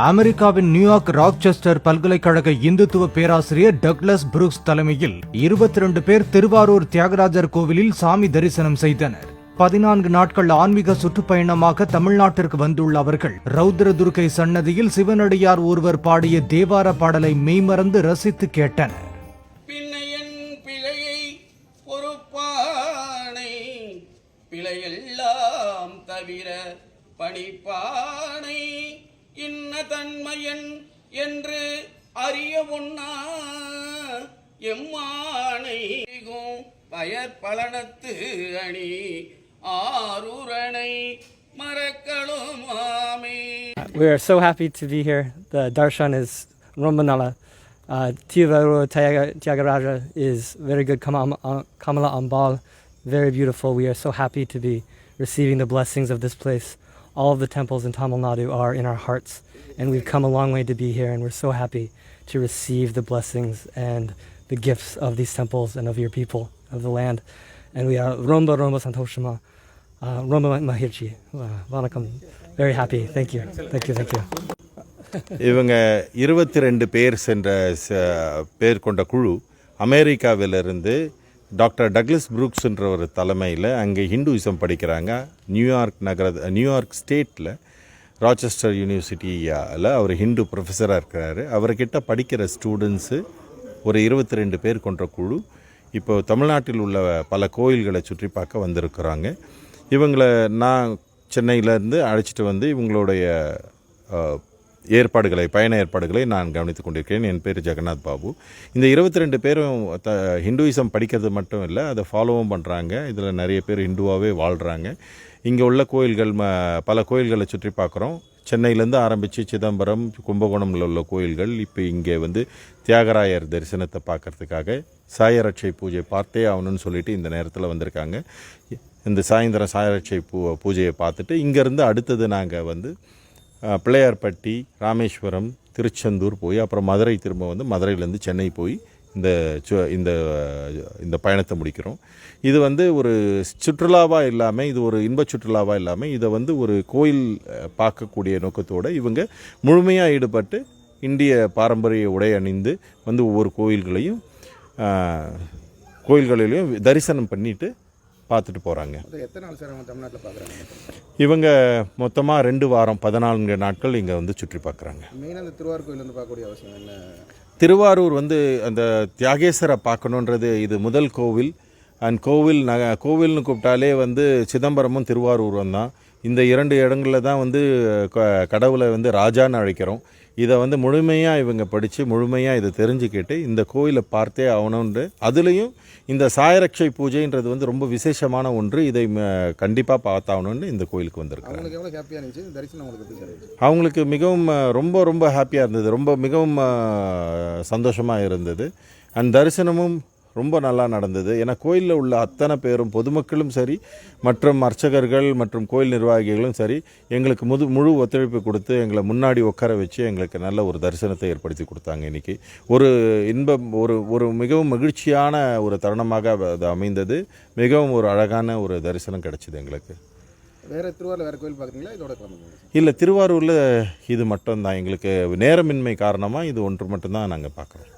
அமெரிக்காவின் நியூயார்க் ராக்செஸ்டர் பல்கலைக்கழக இந்துத்துவ பேராசிரியர் டக்ளஸ் புரூக்ஸ் தலைமையில் 22 பேர் திருவாரூர் தியாகராஜர் கோவிலில் சாமி தரிசனம் செய்தனர். 14 நாட்கள் ஆன்மீக சுற்றுப்பயணமாக தமிழ்நாட்டிற்கு வந்துள்ள அவர்கள் ரௌத்ர துர்க்கை சன்னதியில் சிவனடியார் ஒருவர் பாடிய தேவார பாடலை மெய்மறந்து ரசித்து கேட்டனர். பிழையெல்லாம் தவிர பணிப்பானை இன்ன தன்மையன் என்று அறிய ஒண்ணா எம்மானை பயர் பலனத்து அணி ஆரூரணை மரக்களும் ஆமே. We are so happy to be here. The darshan is Rombanala. Tiruvallur Tyagaraja is very good. Kamala Ambal, very beautiful. We are so happy to be receiving the blessings of this place. All of the temples in Tamil Nadu are in our hearts, and we've come a long way to be here, and we're so happy to receive the blessings and the gifts of these temples and of your people, of the land. And we are Romba Santoshima, Romba Mahirchi. Vanakkam. Very happy. Thank you. Thank you. Thank you. இவங்க 22 பேர் கொண்ட குழு அமெரிக்காவிலிருந்து doctor Douglas புரூக்ஸ்ன்ற ஒரு தலைமையில் அங்கே Hinduism படிக்கிறாங்க. New York ஸ்டேட்டில் ராச்செஸ்டர் யூனிவர்சிட்டியில் அவர் ஹிந்து ப்ரொஃபஸராக இருக்கிறாரு. அவர்கிட்ட படிக்கிற ஸ்டூடெண்ட்ஸு ஒரு 22 பேர் கொண்ட குழு இப்போ தமிழ்நாட்டில் உள்ள பல கோயில்களை சுற்றி பார்க்க வந்திருக்கிறாங்க. இவங்களை நான் சென்னையிலேருந்து அழைச்சிட்டு வந்து இவங்களுடைய பயண ஏற்பாடுகளை நான் கவனித்துக் கொண்டிருக்கிறேன். என் பேர் ஜெகநாத் பாபு. இந்த 22 பேரும் ஹிந்துயிசம் படிக்கிறது மட்டும் இல்லை, அதை ஃபாலோவும் பண்ணுறாங்க. இதில் நிறைய பேர் ஹிந்துவாகவே வாழ்கிறாங்க. இங்கே உள்ள கோயில்கள் பல கோயில்களை சுற்றி பார்க்குறோம். சென்னையிலேருந்து ஆரம்பித்து சிதம்பரம், கும்பகோணமில் உள்ள கோயில்கள். இப்போ இங்கே வந்து தியாகராயர் தரிசனத்தை பார்க்குறதுக்காக சாயரட்சை பூஜை பார்த்தே ஆகணும்னு சொல்லிட்டு இந்த நேரத்தில் வந்திருக்காங்க. இந்த சாயந்தரம் சாயரட்சை பூஜையை பார்த்துட்டு இங்கேருந்து அடுத்தது நாங்கள் வந்து பிள்ளையார்பட்டி, ராமேஸ்வரம், திருச்செந்தூர் போய் அப்புறம் மதுரை திரும்ப வந்து மதுரையிலேருந்து சென்னை போய் இந்த பயணத்தை முடிக்கிறோம். இது வந்து ஒரு சுற்றுலாவாக இல்லாமல், இது ஒரு இன்ப சுற்றுலாவாக இல்லாமல், இதை வந்து ஒரு கோயில் பார்க்கக்கூடிய நோக்கத்தோடு இவங்க முழுமையாக ஈடுபட்டு இந்திய பாரம்பரிய உடை அணிந்து வந்து ஒவ்வொரு கோயில்களையும் தரிசனம் பண்ணிட்டு பார்த்துட்டு போகிறாங்க. எத்தனை நாள் சார் அவங்க தமிழ்நாட்டில் பார்க்குறாங்க? இவங்க மொத்தமாக 2 வாரம் 14 நாட்கள் இங்கே வந்து சுற்றி பார்க்குறாங்க. மெயினாக அந்த திருவாரூர் கோயில் வந்து பார்க்கக்கூடிய அவசியம் என்ன? திருவாரூர் வந்து அந்த தியாகேசரை பார்க்கணுன்றது இது முதல் கோவில். அண்ட் கோவில்னு கூப்பிட்டாலே வந்து சிதம்பரமும் திருவாரூரும் தான். இந்த 2 இடங்களில் தான் வந்து கடவுளை வந்து ராஜான்னு அழைக்கிறோம். இதை வந்து முழுமையாக இவங்க படித்து முழுமையாக இதை தெரிஞ்சுக்கிட்டு இந்த கோயிலை பார்த்தே ஆகணுன்று. அதுலேயும் இந்த சாயரட்சை பூஜைன்றது வந்து ரொம்ப விசேஷமான ஒன்று. இதை கண்டிப்பாக பார்த்தாகணுன்னு இந்த கோயிலுக்கு வந்திருக்காங்க. அவங்களுக்கு மிகவும் ரொம்ப ரொம்ப ஹாப்பியாக இருந்தது, மிகவும் சந்தோஷமாக இருந்தது. அண்ட் தரிசனமும் ரொம்ப நல்லா நடந்தது. ஏன்னா கோயிலில் உள்ள அத்தனை பேரும் பொதுமக்களும் சரி, மற்றும் அர்ச்சகர்கள் மற்றும் கோயில் நிர்வாகிகளும் சரி, எங்களுக்கு முழு ஒத்துழைப்பு கொடுத்து எங்களை முன்னாடி உட்கார வச்சு எங்களுக்கு நல்ல ஒரு தரிசனத்தை ஏற்படுத்தி கொடுத்தாங்க. இன்றைக்கி ஒரு இன்பம், ஒரு மிகவும் மகிழ்ச்சியான ஒரு தருணமாக அது அமைந்தது. மிகவும் ஒரு அழகான ஒரு தரிசனம் கிடைச்சிது எங்களுக்கு. திருவாரூரில் வேறு கோயில் பார்க்குறீங்களா? இல்லை, திருவாரூரில் இது மட்டும்தான். எங்களுக்கு நேரமின்மை காரணமாக இது ஒன்று மட்டும்தான் நாங்கள் பார்க்குறோம்.